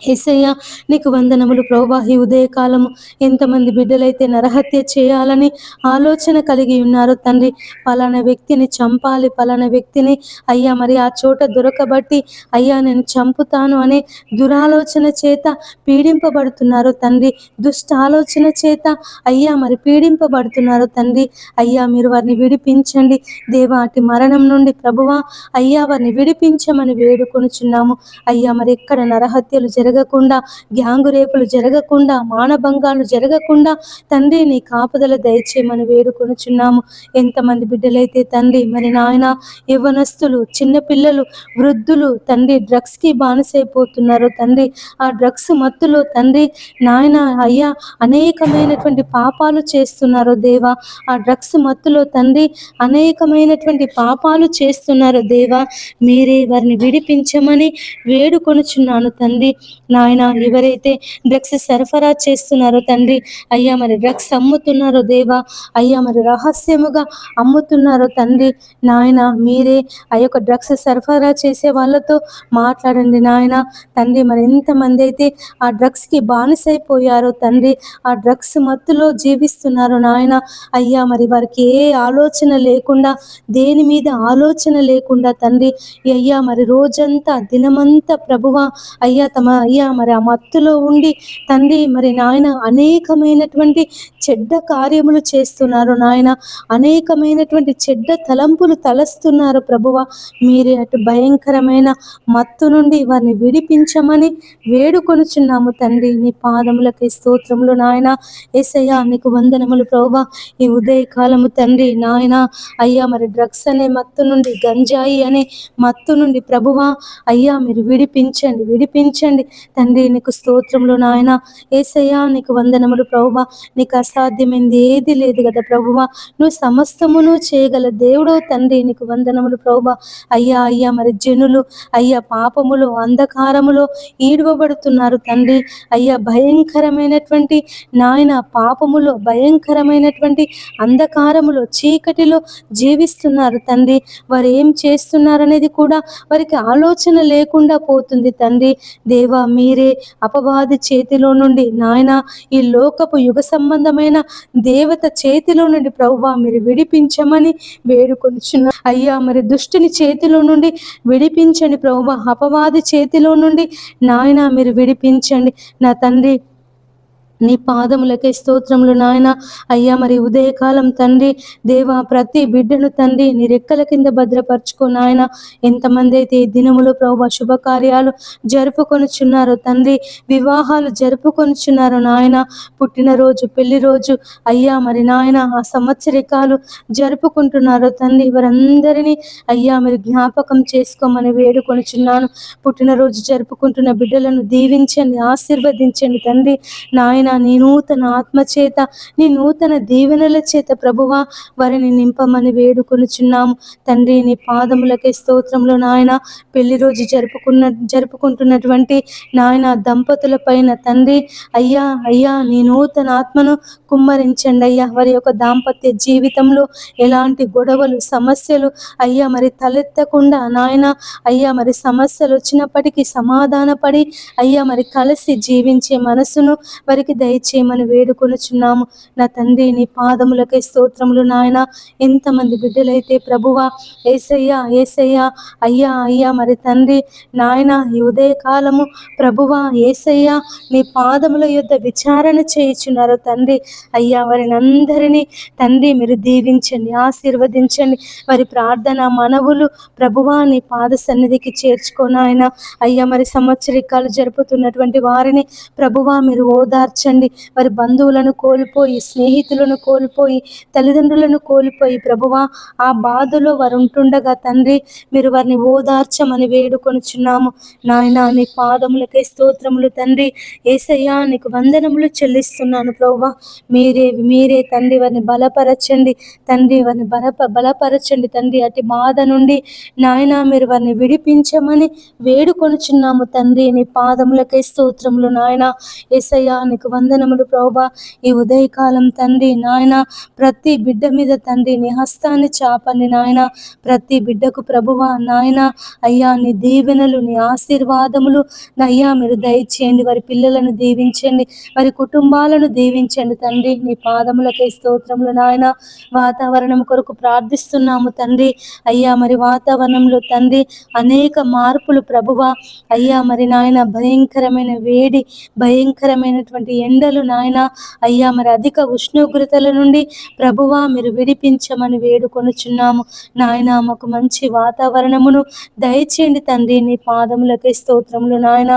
A: యేసయ్య నీకు వందనములు ప్రభువా. ఈ ఉదయకాలము ఎంతమంది బిడ్డలైతే నరహత్య చేయాలని ఆలోచన కలిగి ఉన్నారో తండ్రి, పలానా వ్యక్తిని చంపాలి, పలానా వ్యక్తిని అయ్యా మరి ఆ చోట దొరకబట్టి అయ్యా నేను చంపుతాను అనే దురాలోచన చేత పీడింపబడుతున్నారు తండ్రి, దుష్ట ఆలోచన చేత అయ్యా మరి పీడింపబడుతున్నారు తండ్రి. అయ్యా మీరు వారిని విడిపించండి దేవా, అటు మరణం నుండి ప్రభువా అయ్యా వారిని విడిపించమని వేడుకొనుచున్నాము. అయ్యా మరి ఎక్కడ నరహత్యలు జరగకుండా, గ్యాంగు రేపులు జరగకుండా, మానభంగాలు జరగకుండా తండ్రి నీ కాపుదల దయచేయమని వేడుకొనుచున్నాము. ఎంతమంది బిడ్డలైతే తండ్రి మరి నాయన యవ్వనస్తులు, చిన్నపిల్లలు, వృద్ధులు తండ్రి డ్రగ్స్కి బానిసైపోతున్నారు తండ్రి. ఆ డ్రగ్స్ మత్తులో తండ్రి నాయన అయ్యా అనేకమైనటువంటి పాపాలు చేస్తున్నారు దేవా. ఆ డ్రగ్స్ మత్తులో తండ్రి అనేకమైనటువంటి పాపాలు చేస్తున్నారు దేవా. మీరే వారిని విడిపించమని వేడుకొనుచున్నాను తండ్రి. నాయన ఎవరైతే డ్రగ్స్ సరఫరా చేస్తున్నారో తండ్రి అయ్యా మరి డ్రగ్స్ అమ్ముతున్నారో దేవా, అయ్యా మరి రహస్యముగా అమ్ముతున్నారో తండ్రి నాయన మీరే ఆ యొక్క డ్రగ్స్ సరఫరా చేసే వాళ్ళతో మాట్లాడండి నాయన తండ్రి. మరి ఎంతమంది అయితే ఆ డ్రగ్స్కి బానిసైపోయారో తండ్రి, ఆ డ్రగ్స్ మత్తులో జీవిస్తున్నారు నాయన అయ్యా మరి వారికి ఏ ఆలోచన లేకుండా, దేని మీద ఆలోచన లేకుండా తండ్రి అయ్యా మరి రోజంతా దినమంతా ప్రభువా అయ్యా అయ్యా మరి ఆ మత్తులో ఉండి తండ్రి మరి నాయన అనేకమైనటువంటి చెడ్డ కార్యములు చేస్తున్నారు నాయన, అనేకమైనటువంటి చెడ్డ తలంపులు తలస్తున్నారు ప్రభువా. మీరే అటు భయంకరమైన మత్తు నుండి వారిని విడిపించమని వేడుకొనుచున్నాము తండ్రి. నీ పాదములకి స్తోత్రములు నాయన. యేసయ్యా నీకు వందనములు ప్రభువా. ఈ ఉదయకాలము తండ్రి నాయన అయ్యా మరి డ్రగ్స్ అనే మత్తు నుండి, గంజాయి అనే మత్తు నుండి ప్రభువా అయ్యా మీరు విడిపించండి తండ్రి. నీకు స్తోత్రములు నాయన. యేసయ్యా నీకు వందనములు ప్రభువా. నీకు అసాధ్యమైంది ఏది లేదు కదా ప్రభువా. నువ్వు సమస్తమును చేయగల దేవుడో తండ్రి. నీకు వందనములు ప్రభువా. అయ్యా అయ్యా మరి జనులు అయ్యా పాపములో, అంధకారములో ఈడవబడుతున్నారు తండ్రి. అయ్యా భయంకరమైనటువంటి నాయన పాపములో, భయంకరమైనటువంటి అంధకారములో, చీకటిలో జీవిస్తున్నారు తండ్రి. వారు ఏం చేస్తున్నారనేది కూడా వారికి ఆలోచన లేకుండా పోతుంది తండ్రి. దేవా మీరే అపవాది చేతిలో నుండి నాయన ఈ లోకపు యుగ సంబంధమైన దేవత చేతిలో నుండి ప్రభువా మీరు విడిపించమని వేడుకొనుచున్నా అయ్యా. మరి దుష్టుని చేతిలో నుండి విడిపించండి ప్రభువా, అపవాది చేతిలో నుండి నాయన మీరు విడిపించండి నా తండ్రి. నీ పాదములకే స్తోత్రములు నాయన. అయ్యా మరి ఉదయకాలం తండ్రి దేవా ప్రతి బిడ్డను తండ్రి నీ రెక్కల కింద భద్రపరచుకో నాయన. ఎంతమంది అయితే ఈ దినములో ప్రభువా శుభకార్యాలు జరుపుకొనుచున్నారో తండ్రి, వివాహాలు జరుపుకొనుచున్నారో నాయన, పుట్టినరోజు, పెళ్లి రోజు అయ్యా మరి నాయన ఆ సంవత్సరికాలు జరుపుకుంటున్నారో తండ్రి, వారందరినీ అయ్యా మీరు జ్ఞాపకం చేసుకోమని వేడుకొనుచున్నాను. పుట్టినరోజు జరుపుకుంటున్న బిడ్డలను దీవించండి, ఆశీర్వదించండి తండ్రి నాయన. నీ నూతన ఆత్మ చేత, నీ నూతన దీవెనల చేత ప్రభువా వారిని నింపమని వేడుకొనుచున్నాము తండ్రి. నీ పాదములకే స్తోత్రములు నాయన. పెళ్లి రోజు జరుపుకుంటున్నటువంటి నాయన దంపతుల పైన తండ్రి అయ్యా అయ్యా నీ నూతన ఆత్మను కుమ్మరించండి అయ్యా. వారి యొక్క దాంపత్య జీవితంలో ఎలాంటి గొడవలు, సమస్యలు అయ్యా మరి తలెత్తకుండా నాయన అయ్యా మరి సమస్యలు వచ్చినప్పటికీ సమాధానపడి అయ్యా మరి కలిసి జీవించే మనసును వారికి దయచేయమని వేడుకొనుచున్నాము నా తండ్రి. నీ పాదములకే స్తోత్రములు నాయన. ఎంతమంది బిడ్డలైతే ప్రభువా యేసయ్యా యేసయ్యా అయ్యా అయ్యా మరి తండ్రి నాయన ఈ ఉదయకాలము ప్రభువా యేసయ్యా నీ పాదముల యొద్ద విచారణ చేయుచున్నారో తండ్రి అయ్యా వారిని అందరినీ తండ్రి మీరు దీవించండి, ఆశీర్వదించండి. వారి ప్రార్థన మనవులు ప్రభువా నీ పాద సన్నిధికి చేర్చుకోనాయన. అయ్యా మరి సంవత్సరికాలు జరుపుతున్నటువంటి వారిని ప్రభువా మీరు ఓదార్చండి. వారి బంధువులను కోల్పోయి, స్నేహితులను కోల్పోయి, తల్లిదండ్రులను కోల్పోయి ప్రభువా ఆ బాధలో వారు ఉంటుండగా తండ్రి మీరు వారిని ఓదార్చమని వేడుకొనుచున్నాము నాయన. నీ పాదములకే స్తోత్రములు తండ్రి. యేసయ్యా నీకు వందనములు చెల్లిస్తున్నాను ప్రభువా. మీరే తండ్రి వారిని బలపరచండి తండ్రి, వారిని బలపరచండి తండ్రి. అటు బాధ నుండి నాయన మీరు వారిని విడిపించమని వేడుకొనుచున్నాము తండ్రి. నీ పాదములకే స్తోత్రములు నాయన. యేసయ్యా నీకు వందనములు ప్రభువా. ఈ ఉదయకాలం తండ్రి నాయన ప్రతి బిడ్డ మీద తండ్రి నీ హస్తాన్ని చాపండి నాయన. ప్రతి బిడ్డకు ప్రభువా నాయన అయ్యా నీ దీవెనలు నీ ఆశీర్వాదములు అయ్యా మీరు దయచేయండి. వారి పిల్లలను దీవించండి, వారి కుటుంబాలను దీవించండి తండ్రి. నీ పాదములకే స్తోత్రములు నాయన. వాతావరణం కొరకు ప్రార్థిస్తున్నాము తండ్రి. అయ్యా మరి వాతావరణంలో తండ్రి అనేక మార్పులు ప్రభువా. అయ్యా మరి నాయన భయంకరమైన వేడి, భయంకరమైనటువంటి ఎండలు నాయన. అయ్యా మరి అధిక ఉష్ణోగ్రతల నుండి ప్రభువా మీరు విడిపించమని వేడుకొనుచున్నాము నాయన. మాకు మంచి వాతావరణమును దయచేయండి తండ్రి. నీ పాదములకే స్తోత్రములు నాయన.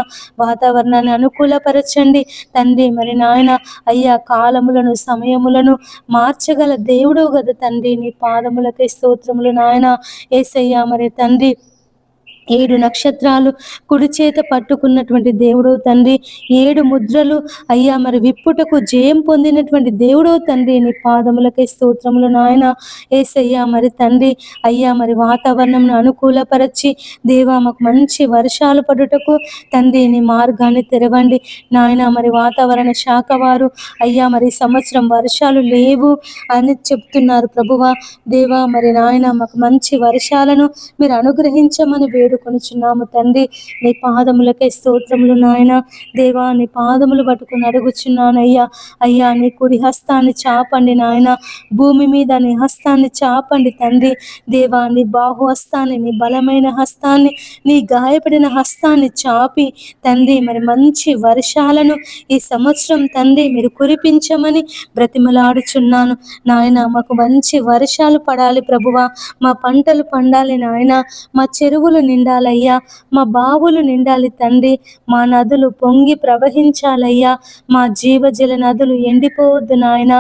A: వాతావరణాన్ని అనుకూలపరచండి తండ్రి. మరి నాయన అయ్యా కాలములను సమయములను మార్చగల దేవుడు కదా తండ్రి. నీ పాదములకే స్తోత్రములు నాయన. యేసయ్యా మరి తండ్రి 7 నక్షత్రాలు కుడి చేత పట్టుకున్నటువంటి దేవుడు తండ్రి. 7 ముద్రలు అయ్యా మరి విప్పుటకు జయం పొందినటువంటి దేవుడు తండ్రి. నీ పాదములకే స్తోత్రములు నాయన. యేసయ్యా మరి తండ్రి అయ్యా మరి వాతావరణం అనుకూలపరచి దేవా మాకు మంచి వర్షాలు పడుటకు తండ్రి నీ మార్గాన్ని తెరవండి నాయన. మరి వాతావరణ శాఖ వారు అయ్యా మరి సంవత్సరం వర్షాలు లేవు అని చెప్తున్నారు ప్రభువా. దేవా మరి నాయన మాకు మంచి వర్షాలను మీరు అనుగ్రహించమని వేడుకొనుచున్నాము తండ్రి. నీ పాదములకే స్తోత్రములు నాయన. దేవా నీ పాదములు పట్టుకుని అడుగుచున్నానయ్యా. అయ్యా నీ కుడి హస్తాన్ని చాపండి నాయన. భూమి మీద నీ హస్తాన్ని చాపండి తండ్రి. దేవా నీ బాహు హస్తాన్ని, నీ బలమైన హస్తాన్ని, నీ గాయపడిన హస్తాన్ని చాపి తండ్రి మరి మంచి వర్షాలను ఈ సంవత్సరం తండ్రి మీరు కురిపించమని బ్రతిమలాడుచున్నాను నాయన. మాకు మంచి వర్షాలు పడాలి ప్రభువా. మా పంటలు పండాలి నాయన. మా చెరువులు నిండాలయ్యా. మా బావులు నిండాలి తండ్రి. మా నదులు పొంగి ప్రవహించాలయ్యా. మా జీవజల నదులు ఎండిపోవద్దు నాయన.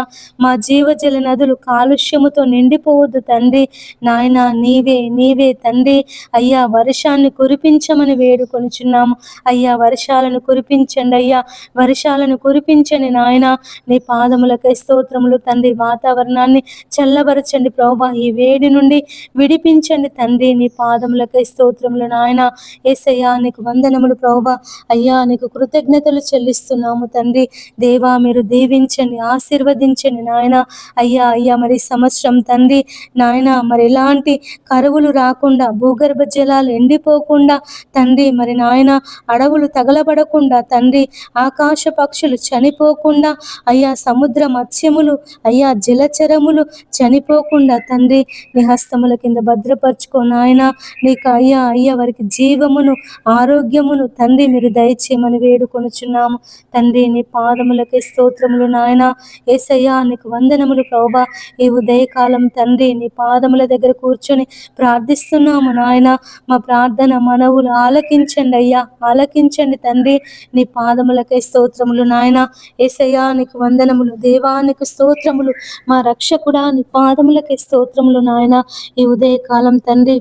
A: మా జీవజల నదులు కాలుష్యముతో నిండిపోవద్దు తండ్రి. నాయన నీవే తండ్రి అయ్యా వర్షాన్ని కురిపించమని వేడుకొనుచున్నాము అయ్యా. వర్షాలను కురిపించండి అయ్యా. వర్షాలను కురిపించండి నాయన. నీ పాదములకై స్తోత్రములు తండ్రి. వాతావరణాన్ని చల్లబరచండి ప్రభువా. ఈ వేడి నుండి విడిపించండి తండ్రి. నీ పాదములకై స్తోత్రములు నాయన. యేసయ్యా నీకు వందనములు ప్రభువా. అయ్యా నీకు కృతజ్ఞతలు చెల్లిస్తున్నాము తండ్రి. దేవా మీరు దీవించండి, ఆశీర్వదించండి నాయన. అయ్యా మరి సంవత్సరం తండ్రి నాయన మరి ఎలాంటి కరువులు రాకుండా, భూగర్భ జలాలు ఎండిపోకుండా తండ్రి మరి నాయన అడవులు తగలబడకుండా తండ్రి, ఆకాశ పక్షులు చనిపోకుండా అయ్యా, సముద్ర మత్స్యములు అయ్యా, జలచరములు చనిపోకుండా తండ్రి నీ హస్తముల కింద భద్రపరచుకో నాయన. నీకు అయ్యా వారికి జీవమును ఆరోగ్యమును తండ్రి మీరు దయచేయమని వేడుకొనుచున్నాము తండ్రి. నీ పాదములకే స్తోత్రములు నాయన. యేసయ్యా నీకు వందనములు ప్రభువా. ఈ ఉదయకాలం తండ్రి నీ పాదముల దగ్గర కూర్చొని ప్రార్థిస్తున్నాము నాయన. మా ప్రార్థన మనవులు ఆలకించండి అయ్యా, ఆలకించండి తండ్రి. నీ పాదములకే స్తోత్రములు నాయన. యేసయ్యా నీకు వందనములు. దేవానికి స్తోత్రములు. మా రక్షకుడా నీ పాదములకే స్తోత్రములు నాయన. ఈ ఉదయకాలం తండ్రి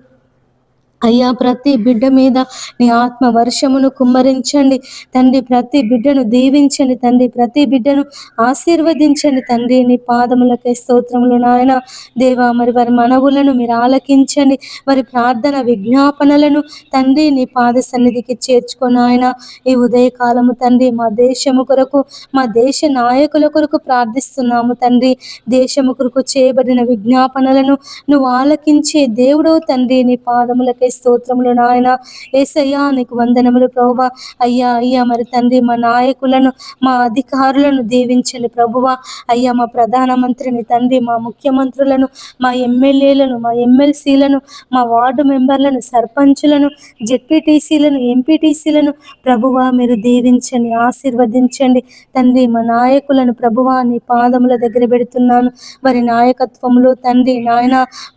A: అయ్యా ప్రతి బిడ్డ మీద నీ ఆత్మ వర్షమును కుమ్మరించండి తండ్రి. ప్రతి బిడ్డను దీవించండి తండ్రి. ప్రతి బిడ్డను ఆశీర్వదించండి తండ్రి. నీ పాదములకే స్తోత్రములు నాయన. దేవా మరి వారి మనవులను మీరు ఆలకించండి. వారి ప్రార్థన విజ్ఞాపనలను తండ్రి నీ పాద సన్నిధికి చేర్చుకొని ఆయన ఈ ఉదయకాలము తండ్రి మా దేశము కొరకు, మా దేశ నాయకుల కొరకు ప్రార్థిస్తున్నాము తండ్రి. దేశము కొరకు చేయబడిన విజ్ఞాపనలను నువ్వు ఆలకించే దేవుడవు తండ్రి. నీ పాదములకే స్తోత్రములు నాయన. యేసయ్యా నీకు వందనములు ప్రభువా. అయ్యా మరి తండ్రి మా నాయకులను, మా అధికారులను దీవించండి ప్రభువా. అయ్యా మా ప్రధానమంత్రిని తండ్రి, మా ముఖ్యమంత్రులను, మా ఎమ్మెల్యేలను, మా ఎమ్మెల్సీలను, మా వార్డు మెంబర్లను, సర్పంచులను, జెడ్పీటీసీలను, ఎంపీటీసీలను ప్రభువా మీరు దీవించండి, ఆశీర్వదించండి తండ్రి. మా నాయకులను ప్రభువా నీ పాదముల దగ్గర పెడుతున్నాను. వారి నాయకత్వంలో తండ్రి నాయన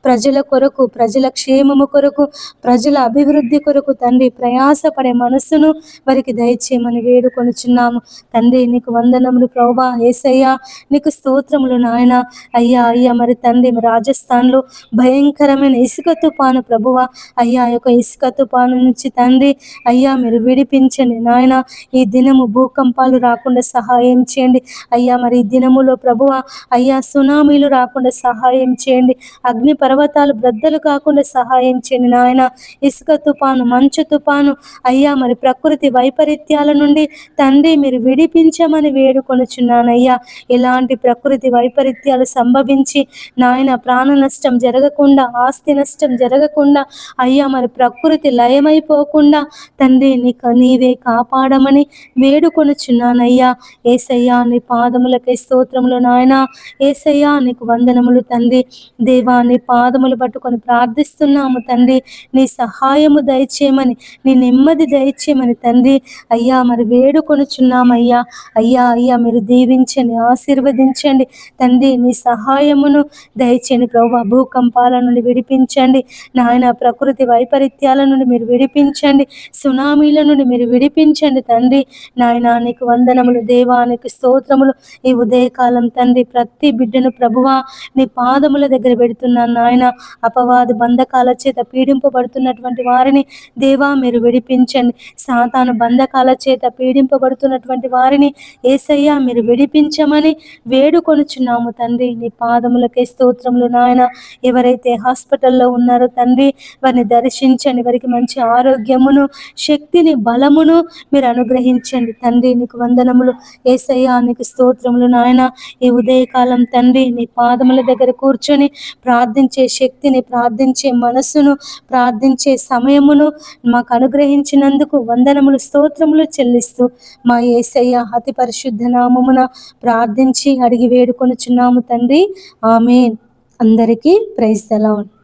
A: ప్రజల కొరకు, ప్రజల క్షేమము కొరకు, ప్రజల అభివృద్ధి కొరకు తండ్రి ప్రయాసపడే మనస్సును వారికి దయచేయమని వేడుకొనుచున్నాము తండ్రి. నీకు వందనములు ప్రభువా. యేసయ్యా నీకు స్తోత్రములు నాయన. అయ్యా మరి తండ్రి రాజస్థాన్లో భయంకరమైన ఇసుక తుఫాను ప్రభువా. అయ్యా యొక్క ఇసుక తుఫాను నుంచి తండ్రి అయ్యా మీరు విడిపించండి నాయన. ఈ దినము భూకంపాలు రాకుండా సహాయం చేయండి అయ్యా. మరి ఈ దినములో ప్రభువా అయ్యా సునామీలు రాకుండా సహాయం చేయండి. అగ్ని పర్వతాలు బ్రద్దలు కాకుండా సహాయం చేయండి నాయన. ఇసుక తుఫాను, మంచు తుఫాను అయ్యా మరి ప్రకృతి వైపరీత్యాల నుండి తండ్రి మీరు విడిపించమని వేడుకొనుచున్నానయ్యా. ఎలాంటి ప్రకృతి వైపరీత్యాలు సంభవించి నాయన ప్రాణ నష్టం జరగకుండా, ఆస్తి నష్టం జరగకుండా అయ్యా మరి ప్రకృతి లయమైపోకుండా తండ్రి నీవే కాపాడమని వేడుకొనుచున్నానయ్యా. యేసయ్యా నీ పాదములకే స్తోత్రములు నాయన. యేసయ్యా నీకు వందనములు తండ్రి. దేవా నీ పాదములు పట్టుకొని ప్రార్థిస్తున్నాము తండ్రి. నీ సహాయము దయచేయమని, నీ నెమ్మది దయచేయమని తండ్రి అయ్యా మరి వేడుకొనుచున్నామయ్యా. అయ్యా అయ్యా మీరు దీవించండి, ఆశీర్వదించండి తండ్రి. నీ సహాయమును దయచేయండి ప్రభువా. భూకంపాల నుండి విడిపించండి నాయన. ప్రకృతి వైపరీత్యాల నుండి మీరు విడిపించండి. సునామీల నుండి మీరు విడిపించండి తండ్రి. నాయన నీకు వందనములు దేవా, నీకు స్తోత్రములు. ఈ ఉదయకాలం తండ్రి ప్రతి బిడ్డను ప్రభువా నీ పాదముల దగ్గర పెడుతున్నాను నాయన. అపవాది బంధకాల చేత పీడింపబడుతున్నటువంటి వారిని దేవా మీరు విడిపించండి. సాతాను బంధకాల చేత పీడింపబడుతున్నటువంటి వారిని యేసయ్యా మీరు విడిపించమని వేడుకొనుచున్నాము తండ్రి. నీ పాదములకే స్తోత్రములు నాయన. ఎవరైతే హాస్పిటల్లో ఉన్నారో తండ్రి వారిని దర్శించండి. వారికి మంచి ఆరోగ్యమును, శక్తిని, బలమును మీరు అనుగ్రహించండి తండ్రి. నీకు వందనములు యేసయ్యా, నీకు స్తోత్రములు నాయన. ఈ ఉదయకాలం తండ్రి నీ పాదముల దగ్గర కూర్చొని ప్రార్థించే శక్తిని, ప్రార్థించే మనస్సును, ప్రార్థించే సమయమును మాకు అనుగ్రహించినందుకు వందనములు, స్తోత్రములు చెల్లిస్తూ మా యేసయ్య అతి పరిశుద్ధ నామమున ప్రార్థించి అడిగి వేడుకొనుచున్నాము తండ్రి. ఆమేన్. అందరికీ ప్రైజ్ ది లార్డ్.